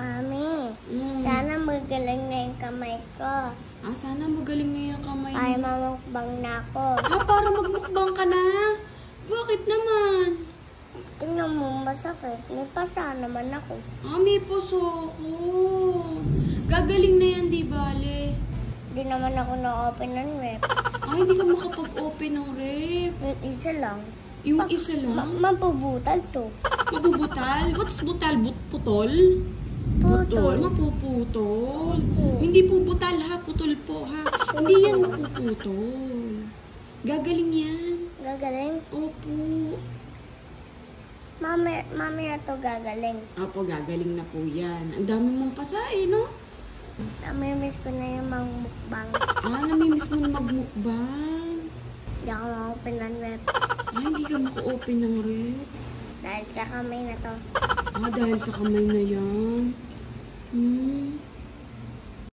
Mami, sana magaling na yung kamay ko. Sana magaling na yung kamay Ay, mo. mamukbang na ako. Para magmukbang ka na? Bakit naman? Tingnan mo, masakit. May pasa naman ako. May puso ko. Gagaling na yan, di bale. Hindi naman ako na-open ng rep. Hindi ka makapag-open ng rep. Yung isa lang. Yung isa lang? Mapubutal to. Mabubutal? What's butal? Putol? Putol. Mapuputol. Hindi po butal ha, putol po ha. Hindi yan mapuputol. Gagaling yan. Gagaling? Opo. Mamaya to gagaling. Opo, gagaling na po yan. Ang dami mong pasay, no? Namimiss ko na yung mukbang. Namimiss mo na magmukbang. Hindi ako ma-open ng rep. Hindi ka maka-open ng rep. Dahil sa kamay na to. Dahil sa kamay na yan.